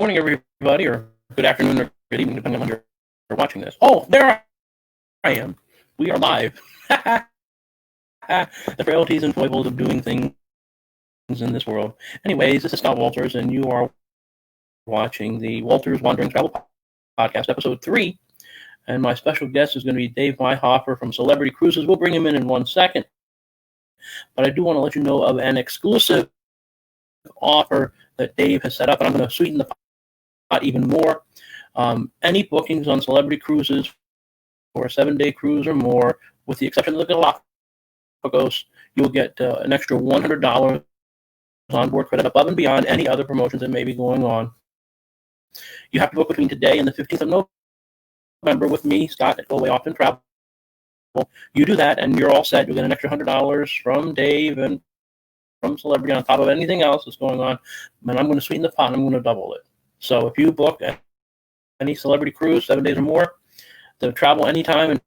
morning, everybody, or good afternoon, or good evening, depending on when you're watching this. Oh, there I am. We are live. The frailties and foibles of doing things in this world. Anyways, this is Scott Walters, and you are watching the Walters Wandering Travel Podcast, Episode 3. And my special guest is going to be Dave Meihofer from Celebrity Cruises. We'll bring him in 1 second. But I do want to let you know of an exclusive offer that Dave has set up, and I'm going to sweeten the pot even more. Any bookings on Celebrity Cruises for a 7-day cruise or more, with the exception of the Galapagos, you'll get an extra $100 onboard credit above and beyond any other promotions that may be going on. You have to book between today and the 15th of November with me, Scott, at Go Way Often Travel. You do that, and you're all set. You'll get an extra $100 from Dave and from Celebrity on top of anything else that's going on. And I'm going to sweeten the pot, and I'm going to double it. So if you book any Celebrity Cruise, 7 days or more, to travel anytime in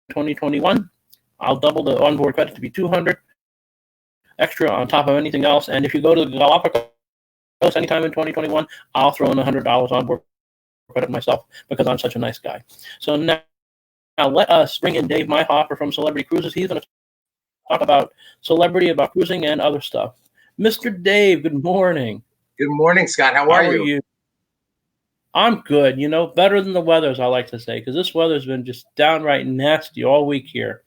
2021, I'll double the onboard credit to be $200 extra on top of anything else. And if you go to the Galapagos anytime in 2021, I'll throw in $100 onboard credit myself because I'm such a nice guy. So now let us bring in Dave Meihofer from Celebrity Cruises. He's going to talk about celebrity, about cruising, and other stuff. Mr. Dave, good morning. Good morning, Scott. How are you? I'm good. Better than the weather, as I like to say, because this weather's been just downright nasty all week here,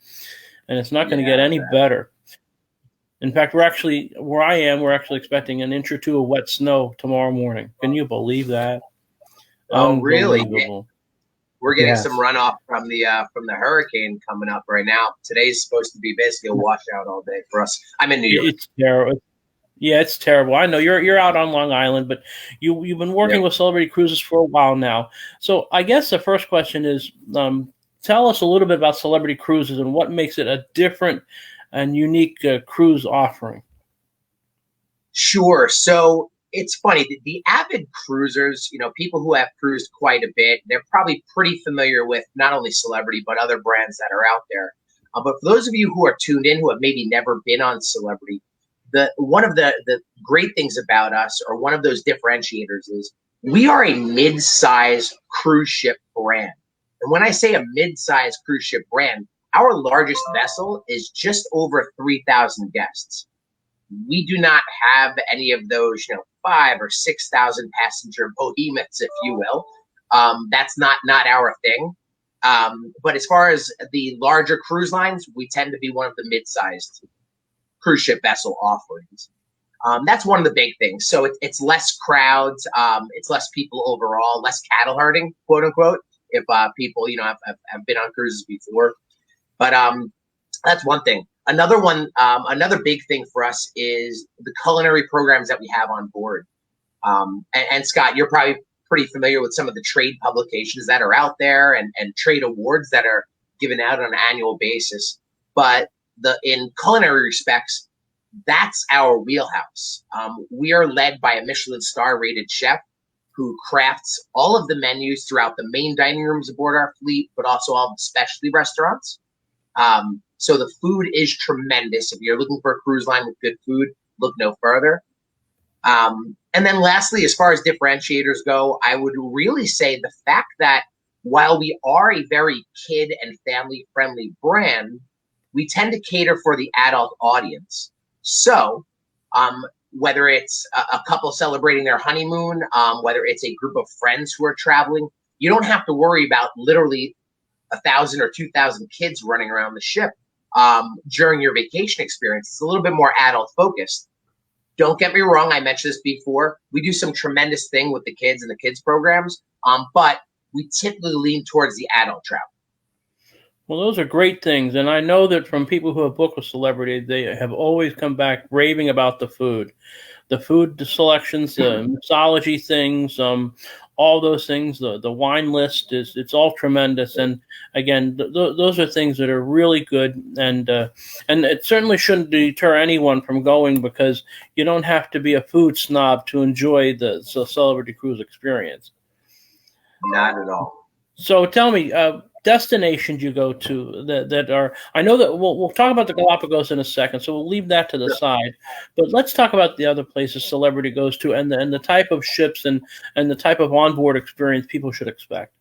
and it's not going to get any better. In fact, where I am, we're actually expecting an inch or two of wet snow tomorrow morning. Can you believe that? Oh, really? We're getting some runoff from the hurricane coming up right now. Today's supposed to be basically a washout all day for us. I'm in New York. It's terrible. Yeah, it's terrible. I know you're out on Long Island, but you've been working with Celebrity Cruises for a while now. So I guess the first question is, tell us a little bit about Celebrity Cruises and what makes it a different and unique cruise offering. Sure. So it's funny. The avid cruisers, people who have cruised quite a bit, they're probably pretty familiar with not only Celebrity, but other brands that are out there. But for those of you who are tuned in, who have maybe never been on Celebrity, one of the great things about us, or one of those differentiators, is we are a mid-size cruise ship brand. And when I say a mid-size cruise ship brand, our largest vessel is just over 3,000 guests. We do not have any of those, 5,000 or 6,000 passenger behemoths, if you will. That's not our thing. But as far as the larger cruise lines, we tend to be one of the mid-sized cruise ship vessel offerings. That's one of the big things. So it's less crowds, it's less people overall, less cattle herding, quote unquote, if people, have been on cruises before. But that's one thing. Another big thing for us is the culinary programs that we have on board. And Scott, you're probably pretty familiar with some of the trade publications that are out there and trade awards that are given out on an annual basis. But in culinary respects, that's our wheelhouse. We are led by a Michelin star rated chef who crafts all of the menus throughout the main dining rooms aboard our fleet, but also all the specialty restaurants. So the food is tremendous. If you're looking for a cruise line with good food, look no further. And then lastly, as far as differentiators go, I would really say the fact that while we are a very kid and family friendly brand, we tend to cater for the adult audience. So whether it's a couple celebrating their honeymoon, whether it's a group of friends who are traveling, you don't have to worry about literally 1,000 or 2,000 kids running around the ship during your vacation experience. It's a little bit more adult focused. Don't get me wrong, I mentioned this before. We do some tremendous thing with the kids and the kids programs, but we typically lean towards the adult travel. Well, those are great things, and I know that from people who have booked with Celebrity, they have always come back raving about the food selections, the mixology things, all those things. The wine list it's all tremendous, and again, those are things that are really good, and it certainly shouldn't deter anyone from going, because you don't have to be a food snob to enjoy the Celebrity Cruise experience. Not at all. So tell me, destinations you go to that are, I know that we'll talk about the Galapagos in a second, so we'll leave that to the side. But let's talk about the other places celebrity goes to, and the type of ships and the type of onboard experience people should expect.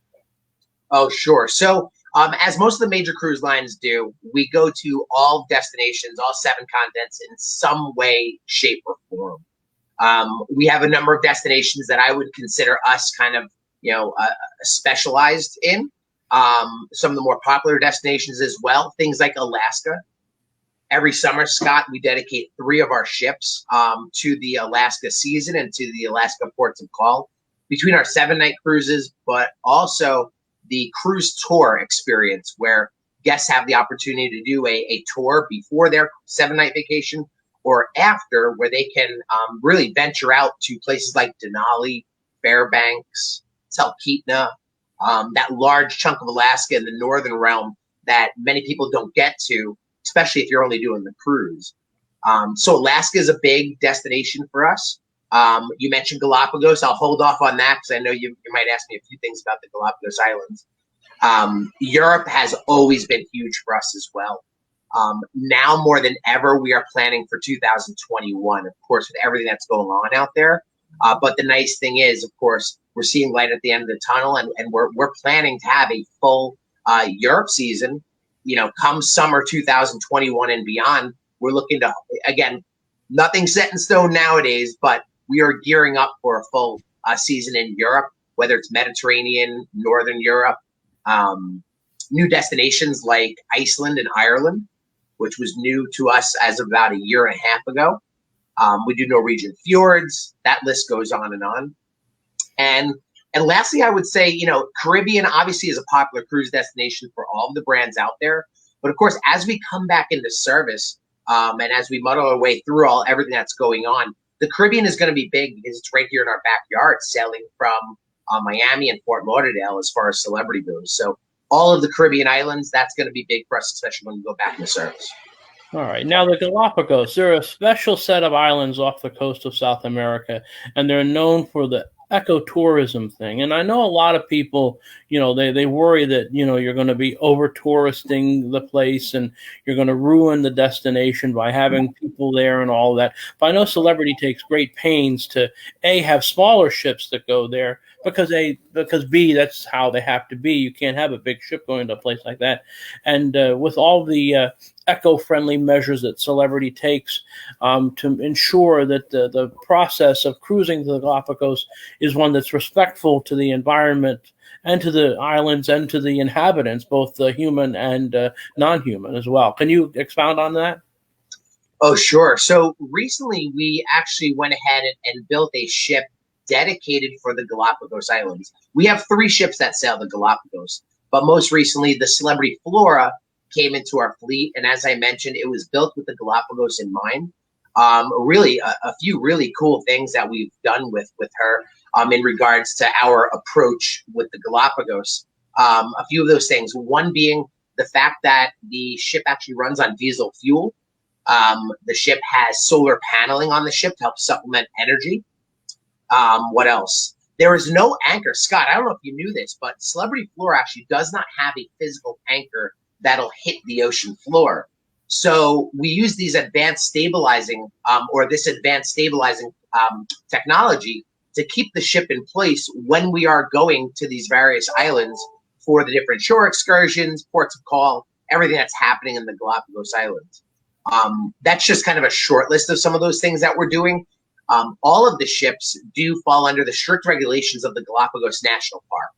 Oh, sure. So, as most of the major cruise lines do, we go to all destinations, all seven continents in some way, shape, or form. We have a number of destinations that I would consider us kind of, specialized in. Some of the more popular destinations as well, things like Alaska. Every summer, Scott, we dedicate 3 of our ships to the Alaska season and to the Alaska ports of call between our 7-night cruises, but also the cruise tour experience where guests have the opportunity to do a tour before their 7-night vacation or after, where they can really venture out to places like Denali, Fairbanks, Talkeetna, that large chunk of Alaska in the northern realm that many people don't get to, especially if you're only doing the cruise. So Alaska is a big destination for us. You mentioned Galapagos. I'll hold off on that because I know you might ask me a few things about the Galapagos Islands. Europe has always been huge for us as well. Now more than ever, we are planning for 2021, of course, with everything that's going on out there. But the nice thing is, of course, we're seeing light at the end of the tunnel, and we're planning to have a full Europe season. Come summer 2021 and beyond, we're looking to, again, nothing's set in stone nowadays, but we are gearing up for a full season in Europe, whether it's Mediterranean, Northern Europe, new destinations like Iceland and Ireland, which was new to us as of about a year and a half ago. We do Norwegian fjords. That list goes on and on. And lastly, I would say, Caribbean obviously is a popular cruise destination for all of the brands out there. But of course, as we come back into service and as we muddle our way through everything that's going on, the Caribbean is going to be big because it's right here in our backyard, sailing from Miami and Fort Lauderdale as far as celebrity goes. So all of the Caribbean islands, that's going to be big for us, especially when we go back into service. All right. Now, the Galapagos, they're a special set of islands off the coast of South America, and they're known for the ecotourism thing. And I know a lot of people, they worry that, you're going to be over touristing the place and you're going to ruin the destination by having people there and all that. But I know Celebrity takes great pains to, A, have smaller ships that go there because B, that's how they have to be. You can't have a big ship going to a place like that. And with all the eco-friendly measures that Celebrity takes to ensure that the process of cruising to the Galapagos is one that's respectful to the environment and to the islands and to the inhabitants, both human and non-human as well. Can you expound on that? Oh, sure. So recently we actually went ahead and built a ship dedicated for the Galapagos Islands. We have 3 ships that sail the Galapagos, but most recently the Celebrity Flora came into our fleet, and as I mentioned, it was built with the Galapagos in mind. Really, a few really cool things that we've done with her in regards to our approach with the Galapagos. A few of those things. One being the fact that the ship actually runs on diesel fuel. The ship has solar paneling on the ship to help supplement energy. What else? There is no anchor. Scott, I don't know if you knew this, but Celebrity Flora actually does not have a physical anchor that'll hit the ocean floor. So we use these advanced stabilizing technology to keep the ship in place when we are going to these various islands for the different shore excursions, ports of call, everything that's happening in the Galapagos Islands. That's just kind of a short list of some of those things that we're doing. All of the ships do fall under the strict regulations of the Galapagos National Park.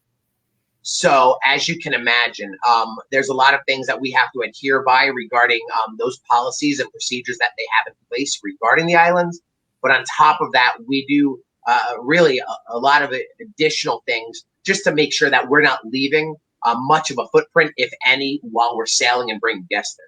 So as you can imagine, there's a lot of things that we have to adhere by regarding those policies and procedures that they have in place regarding the islands. But on top of that, we do really a lot of additional things just to make sure that we're not leaving much of a footprint, if any, while we're sailing and bringing guests there.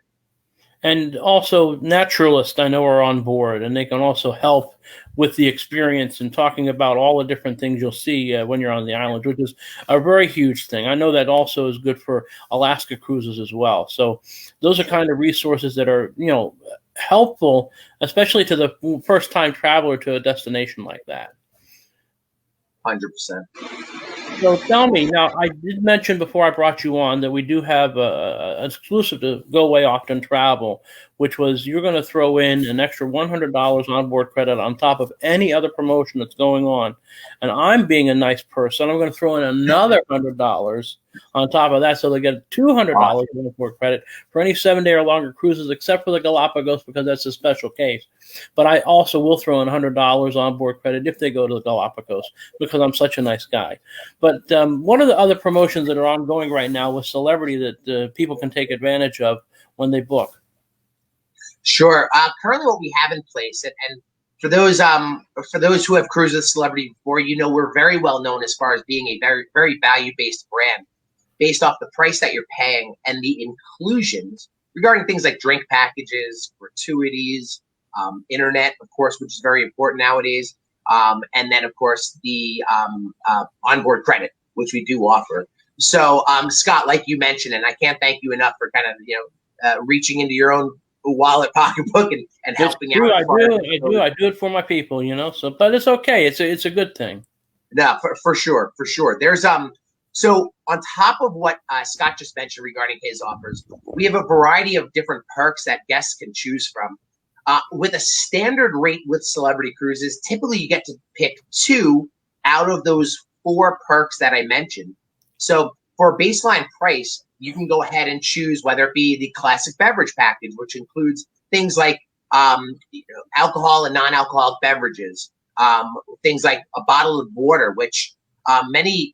And also naturalists I know are on board, and they can also help with the experience and talking about all the different things you'll see when you're on the island, which is a very huge thing. I know that also is good for Alaska cruises as well. So those are kind of resources that are, helpful, especially to the first-time traveler to a destination like that. 100%. So tell me now. I did mention before I brought you on that we do have an exclusive to Go Away Often Travel, which was you're going to throw in an extra $100 onboard credit on top of any other promotion that's going on. And I'm being a nice person. I'm going to throw in another $100 on top of that, so they get $200 onboard credit for any 7-day or longer cruises, except for the Galapagos because that's a special case. But I also will throw in $100 onboard credit if they go to the Galapagos because I'm such a nice guy. But what are the other promotions that are ongoing right now with Celebrity that people can take advantage of when they book? Sure. Currently, what we have in place, and for those who have cruised with Celebrity before, we're very well known as far as being a very, very value-based brand, based off the price that you're paying and the inclusions regarding things like drink packages, gratuities, internet, of course, which is very important nowadays, and then, of course, the onboard credit, which we do offer. So, Scott, like you mentioned, and I can't thank you enough for kind of reaching into your own wallet, pocketbook, and helping out. I do it for my people, So, but it's okay. It's a good thing. No, for sure. There's so on top of what Scott just mentioned regarding his offers, we have a variety of different perks that guests can choose from. With a standard rate with Celebrity Cruises, typically you get to pick 2 out of those 4 perks that I mentioned. So for a baseline price, you can go ahead and choose whether it be the classic beverage package, which includes things like alcohol and non-alcoholic beverages, things like a bottle of water, which many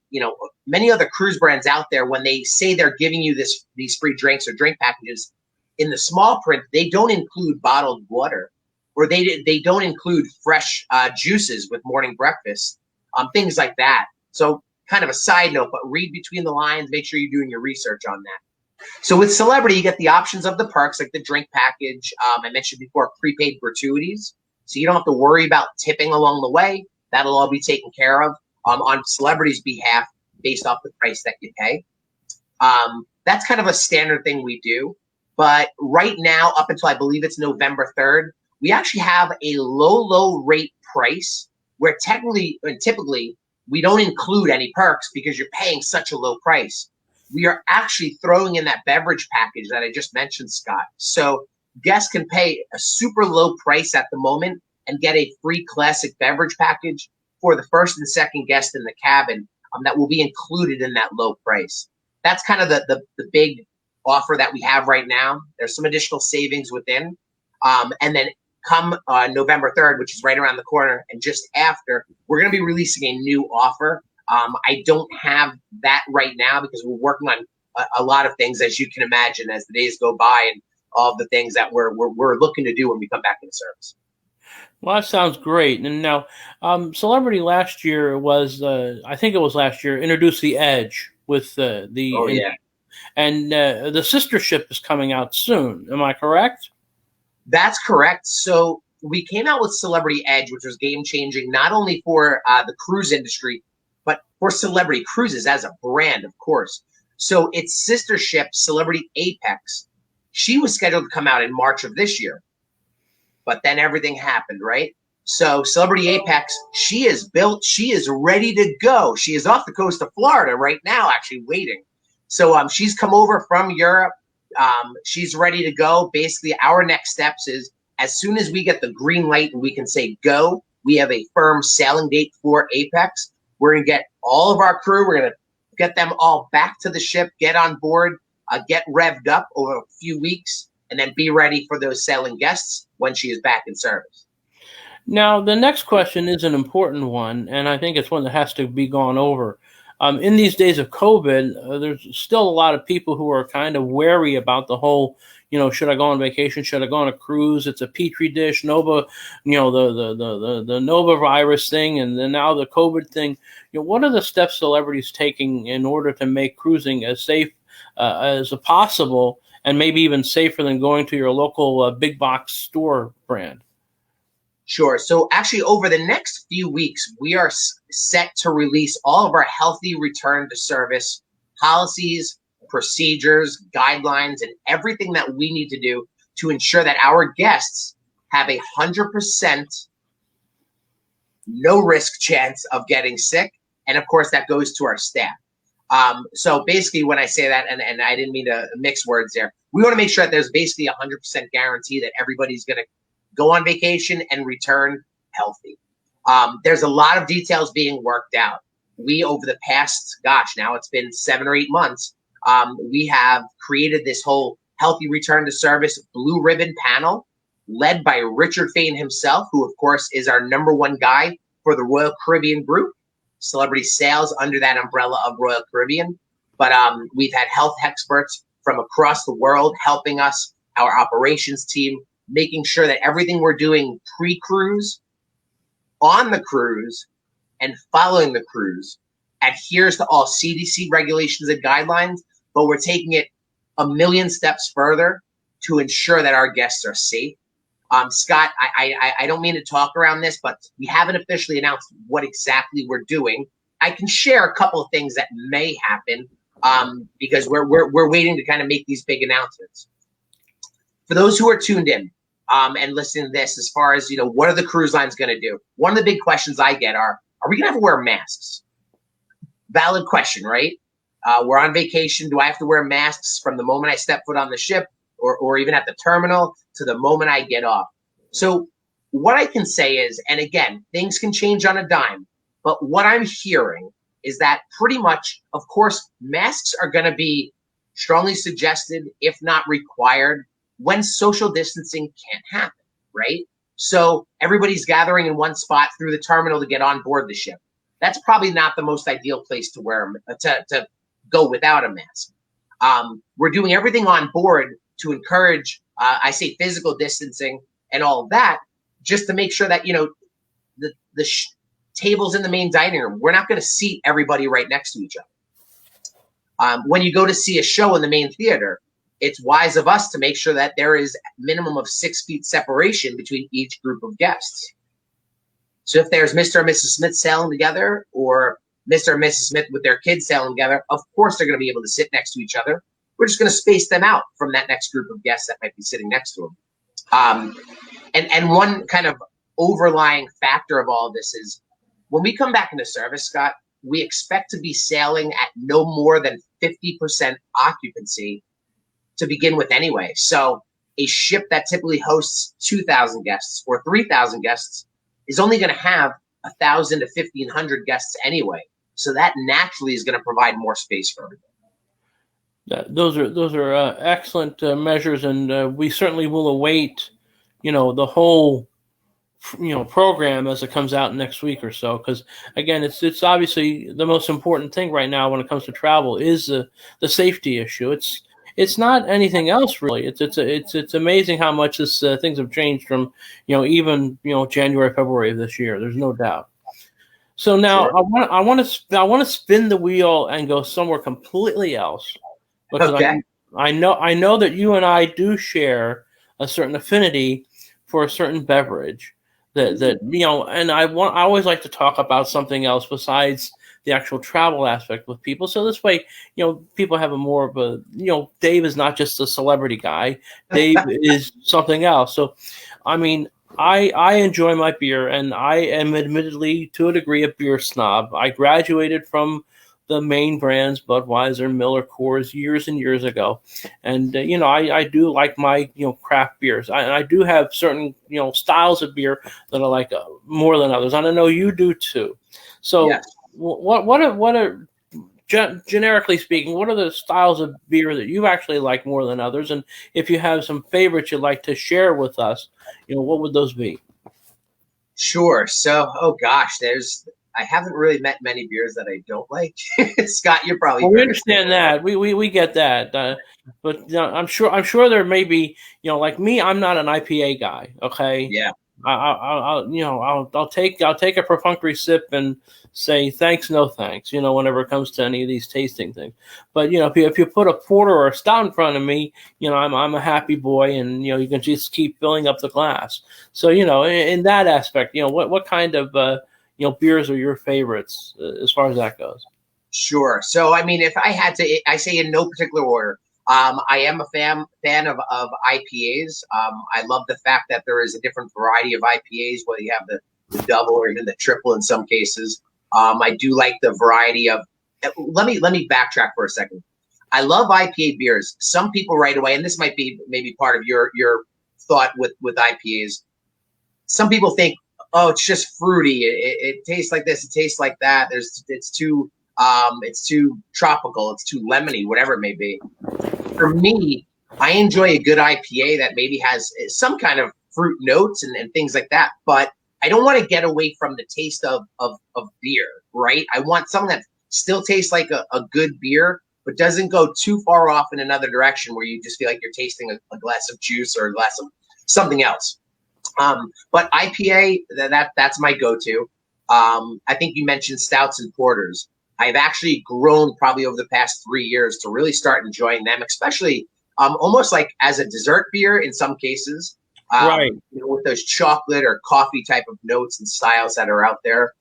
other cruise brands out there, when they say they're giving you these free drinks or drink packages, in the small print, they don't include bottled water, or they don't include fresh juices with morning breakfast, things like that. So kind of a side note, but read between the lines, make sure you're doing your research on that. So with Celebrity, you get the options of the perks, like the drink package. I mentioned before, prepaid gratuities. So you don't have to worry about tipping along the way. That'll all be taken care of on Celebrity's behalf based off the price that you pay. That's kind of a standard thing we do. But right now, up until I believe it's November 3rd, we actually have a low rate price where typically, we don't include any perks because you're paying such a low price. We are actually throwing in that beverage package that I just mentioned, Scott. So guests can pay a super low price at the moment and get a free classic beverage package for the first and second guest in the cabin that will be included in that low price. That's kind of the big offer that we have right now. There's some additional savings within. And then come November 3rd, which is right around the corner, and just after, we're going to be releasing a new offer. I don't have that right now because we're working on a lot of things, as you can imagine, as the days go by, and all the things that we're looking to do when we come back into service. Well, that sounds great. And now, Celebrity last year was, I think it was last year, introduced the Edge with the. Oh, yeah. And the sister ship is coming out soon. Am I correct? That's correct. So we came out with Celebrity Edge, which was game-changing, not only for the cruise industry, but for Celebrity Cruises as a brand, of course. So its sister ship, Celebrity Apex, she was scheduled to come out in March of this year. But then everything happened, right? So Celebrity Apex, she is built. She is ready to go. She is off the coast of Florida right now, actually waiting. So she's come over from Europe. She's ready to go. Basically, our next steps is as soon as we get the green light and we can say go, we have a firm sailing date for Apex. We're going to get all of our crew. We're going to get them all back to the ship, get on board, get revved up over a few weeks, and then be ready for those sailing guests when she is back in service. Now, the next question is an important one, and I think it's one that has to be gone over. In these days of COVID, there's still a lot of people who are kind of wary about the whole, should I go on vacation? Should I go on a cruise? It's a petri dish, Nova, the Nova virus thing, and then now the COVID thing. What are the steps Celebrity's taking in order to make cruising as safe as possible, and maybe even safer than going to your local big box store brand? Sure. So actually, over the next few weeks, we are set to release all of our healthy return to service policies, procedures, guidelines, and everything that we need to do to ensure that our guests have 100% no risk chance of getting sick And of course, that goes to our staff. So basically, when I say that, and I didn't mean to mix words there, we want to make sure that there's basically a 100% guarantee that everybody's going to go on vacation and return healthy. There's a lot of details being worked out. We, over the past, now it's been 7 or 8 months, we have created this whole Healthy Return to Service Blue Ribbon panel led by Richard Fain himself, who, of course, is our #1 guy for the Royal Caribbean Group, celebrity sales under that umbrella of Royal Caribbean. But we've had health experts from across the world helping us, our operations team, making sure that everything we're doing pre-cruise, on the cruise, and following the cruise adheres to all CDC regulations and guidelines, but we're taking it a million steps further to ensure that our guests are safe. Scott, I don't mean to talk around this, but we haven't officially announced what exactly we're doing. I can share a couple of things that may happen because we're waiting to kind of make these big announcements. For those who are tuned in and listening to this, as far as, what are the cruise lines going to do? One of the big questions I get are we going to have to wear masks? Valid question, right? We're on vacation. Do I have to wear masks from the moment I step foot on the ship or even at the terminal to the moment I get off? So what I can say is, and again, things can change on a dime, but what I'm hearing is that pretty much, of course, masks are going to be strongly suggested, if not required, when social distancing can't happen, right? So everybody's gathering in one spot through the terminal to get on board the ship. That's probably not the most ideal place to wear to go without a mask. We're doing everything on board to encourage, I say, physical distancing and all of that, just to make sure that, the tables in the main dining room, we're not going to seat everybody right next to each other. When you go to see a show in the main theater, it's wise of us to make sure that there is a minimum of 6 feet separation between each group of guests. So if there's Mr. and Mrs. Smith sailing together, or Mr. and Mrs. Smith with their kids sailing together, of course they're going to be able to sit next to each other. We're just going to space them out from that next group of guests that might be sitting next to them. And one kind of overlying factor of all of this is when we come back into service, Scott, we expect to be sailing at no more than 50% occupancy to begin with anyway. So a ship that typically hosts 2,000 guests or 3,000 guests is only going to have 1,000 to 1,500 guests anyway. So that naturally is going to provide more space for everybody. Those are excellent measures, and we certainly will await, the whole, program as it comes out next week or so. Because again, it's obviously the most important thing right now when it comes to travel is the safety issue. It's not anything else really. It's amazing how much things have changed from even January, February of this year. There's no doubt. So now sure. I want to spin the wheel and go somewhere completely else, because okay. I know that you and I do share a certain affinity for a certain beverage that and I always like to talk about something else besides the actual travel aspect with people. So this way, people have a more of a, Dave is not just a celebrity guy. Dave is something else. So, I mean, I enjoy my beer, and I am admittedly, to a degree, a beer snob. I graduated from the main brands, Budweiser, Miller, Coors, years and years ago. And, I do like my, craft beers. I do have certain, styles of beer that I like more than others. And I know you do too. So yes. What are generically speaking, what are the styles of beer that you actually like more than others? And if you have some favorites you'd like to share with us, what would those be? Sure. So, I haven't really met many beers that I don't like. Scott, you're probably. Well, we understand that. We get that. But I'm sure there may be, like me, I'm not an IPA guy. Okay. Yeah. I'll take a perfunctory sip and say thanks, no thanks. Whenever it comes to any of these tasting things. But if you put a porter or a stout in front of me, I'm a happy boy, and you can just keep filling up the glass. So in that aspect, what kind of beers are your favorites as far as that goes? Sure. So I mean, if I had to, I say in no particular order. I am a fan of IPAs. I love the fact that there is a different variety of IPAs, whether you have the double or even the triple in some cases. I do like the variety of. Let me backtrack for a second. I love IPA beers. Some people right away, and this might be maybe part of your thought with IPAs. Some people think, oh, it's just fruity. It tastes like this. It tastes like that. It's too tropical. It's too lemony. Whatever it may be. For me, I enjoy a good IPA that maybe has some kind of fruit notes and things like that. But I don't want to get away from the taste of beer, right? I want something that still tastes like a good beer, but doesn't go too far off in another direction where you just feel like you're tasting a glass of juice or a glass of something else. But IPA, that's my go-to. I think you mentioned stouts and porters. I've actually grown probably over the past 3 years to really start enjoying them, especially almost like as a dessert beer in some cases, Right. with those chocolate or coffee type of notes and styles that are out there.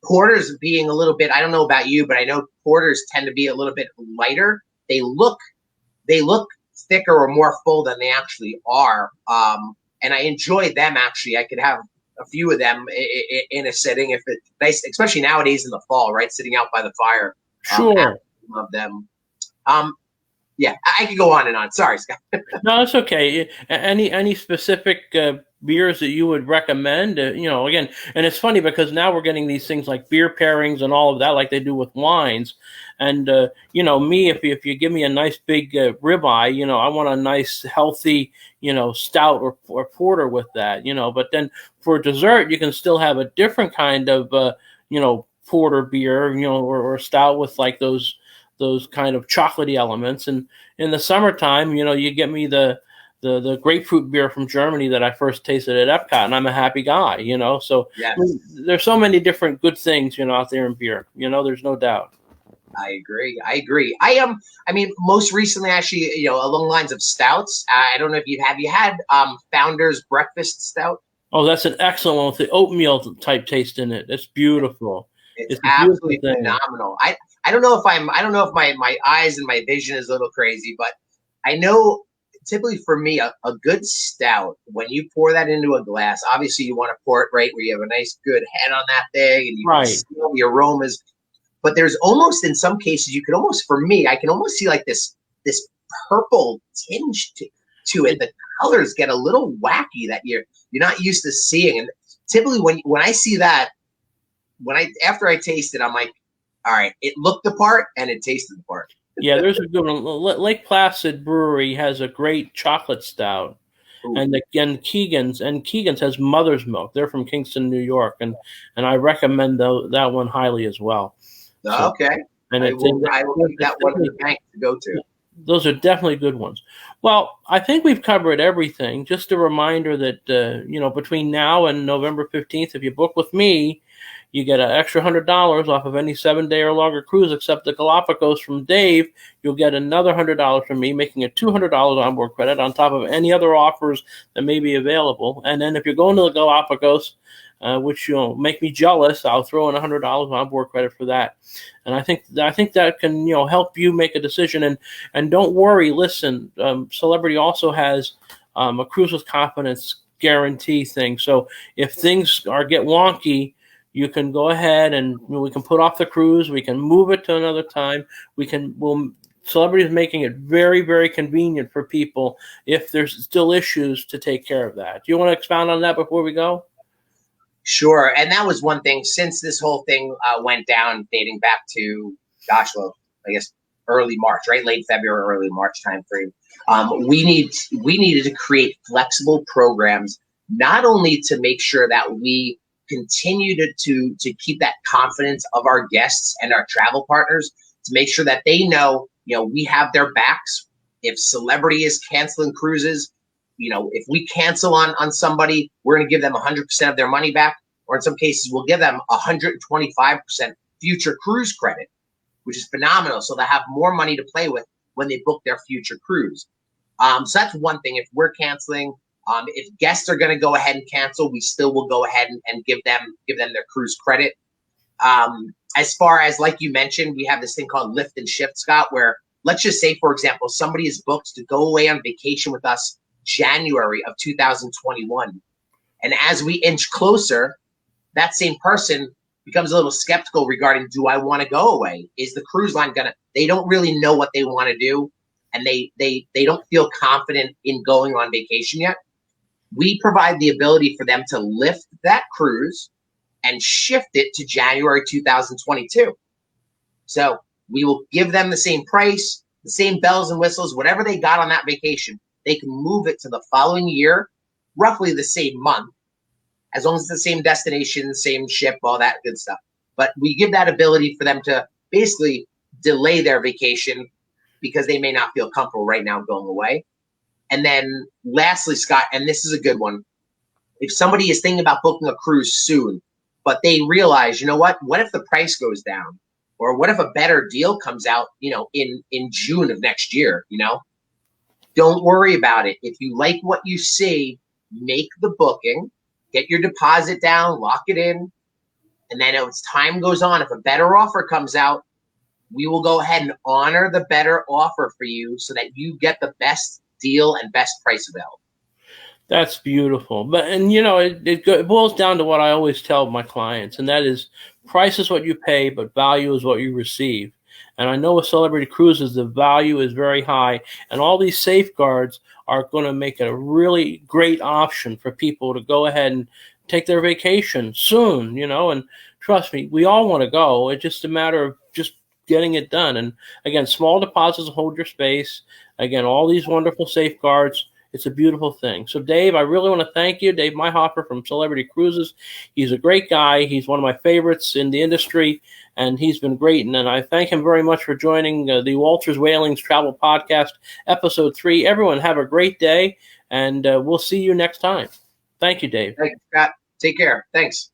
Porters being a little bit, I don't know about you, but I know porters tend to be a little bit lighter. They look thicker or more full than they actually are. And I enjoy them actually. I could have a few of them in a sitting if it's nice, especially nowadays in the fall, right? Sitting out by the fire. Sure. Love them. Yeah, I could go on and on. Sorry, Scott. No, it's okay. Any specific beers that you would recommend? Again, and it's funny because now we're getting these things like beer pairings and all of that, like they do with wines. And me, if you give me a nice big ribeye, I want a nice healthy, stout or porter with that. But then for dessert, you can still have a different kind of porter beer, or stout with like those kind of chocolatey elements. And in the summertime, you get me the grapefruit beer from Germany that I first tasted at Epcot, and I'm a happy guy, So Yes. I mean, there's so many different good things, out there in beer. There's no doubt. I agree. I mean, most recently, actually, along the lines of stouts. I don't know if you had Founder's Breakfast Stout. Oh, that's an excellent one with the oatmeal type taste in it. It's beautiful. It's A beautiful absolutely thing. phenomenal. I don't know if my eyes and my vision is a little crazy, but I know typically for me a good stout, when you pour that into a glass, obviously you want to pour it right where you have a nice good head on that thing and you can smell the aromas. But there's almost, in some cases, you can almost, for me, I can almost see like this purple tinge to it. The colors get a little wacky that you're not used to seeing. And typically when I see that, after I taste it, I'm like, all right, it looked the part and it tasted the part. Yeah, there's a good one. Lake Placid Brewery has a great chocolate stout. Ooh. And Keegan's has Mother's Milk. They're from Kingston, New York, and I recommend that one highly as well. So, Okay, and I will keep that one in the bank to go to. Those are definitely good ones. Well, I think we've covered everything. Just a reminder that between now and November 15th, if you book with me, you get an extra $100 off of any 7-day or longer cruise except the Galapagos from Dave. You'll get another $100 from me, making it $200 onboard credit on top of any other offers that may be available. And then if you're going to the Galapagos, which make me jealous, I'll throw in $100 onboard credit for that. And I think that can help you make a decision. And don't worry. Listen, Celebrity also has a cruise with confidence guarantee thing. So if things get wonky, you can go ahead and we can put off the cruise. We can move it to another time. Celebrity is making it very, very convenient for people if there's still issues to take care of that. Do you want to expound on that before we go? Sure. And that was one thing since this whole thing went down, dating back to, I guess early March, right? Late February, early March timeframe. We needed to create flexible programs, not only to make sure that we continue to keep that confidence of our guests and our travel partners, to make sure that they know, we have their backs. If Celebrity is canceling cruises, if we cancel on somebody, we're going to give them 100% of their money back, or in some cases, we'll give them 125% future cruise credit, which is phenomenal. So they'll have more money to play with when they book their future cruise. So that's one thing. If we're canceling, if guests are going to go ahead and cancel, we still will go ahead and give them their cruise credit. As far as, like you mentioned, we have this thing called lift and shift, Scott, where let's just say, for example, somebody is booked to go away on vacation with us January of 2021. And as we inch closer, that same person becomes a little skeptical regarding, do I want to go away? Is the cruise line gonna? They don't really know what they want to do, and they don't feel confident in going on vacation yet. We provide the ability for them to lift that cruise and shift it to January 2022. So we will give them the same price, the same bells and whistles, whatever they got on that vacation. They can move it to the following year, roughly the same month, as long as it's the same destination, same ship, all that good stuff. But we give that ability for them to basically delay their vacation because they may not feel comfortable right now going away. And then lastly, Scott, and this is a good one, if somebody is thinking about booking a cruise soon, but they realize, you know what if the price goes down? Or what if a better deal comes out, in June of next year, Don't worry about it. If you like what you see, make the booking, get your deposit down, lock it in, and then as time goes on, if a better offer comes out, we will go ahead and honor the better offer for you so that you get the best deal and best price available. That's beautiful. It boils down to what I always tell my clients, and that is price is what you pay, but value is what you receive. And I know with Celebrity Cruises, the value is very high, and all these safeguards are going to make it a really great option for people to go ahead and take their vacation soon, and trust me, we all want to go. It's just a matter of just getting it done. And again, small deposits hold your space. Again, all these wonderful safeguards. It's a beautiful thing. So, Dave, I really want to thank you. Dave Meihofer from Celebrity Cruises. He's a great guy. He's one of my favorites in the industry, and he's been great. And I thank him very much for joining the Walters Whaling's Travel Podcast, Episode 3. Everyone, have a great day, and we'll see you next time. Thank you, Dave. Thanks, Scott. Take care. Thanks.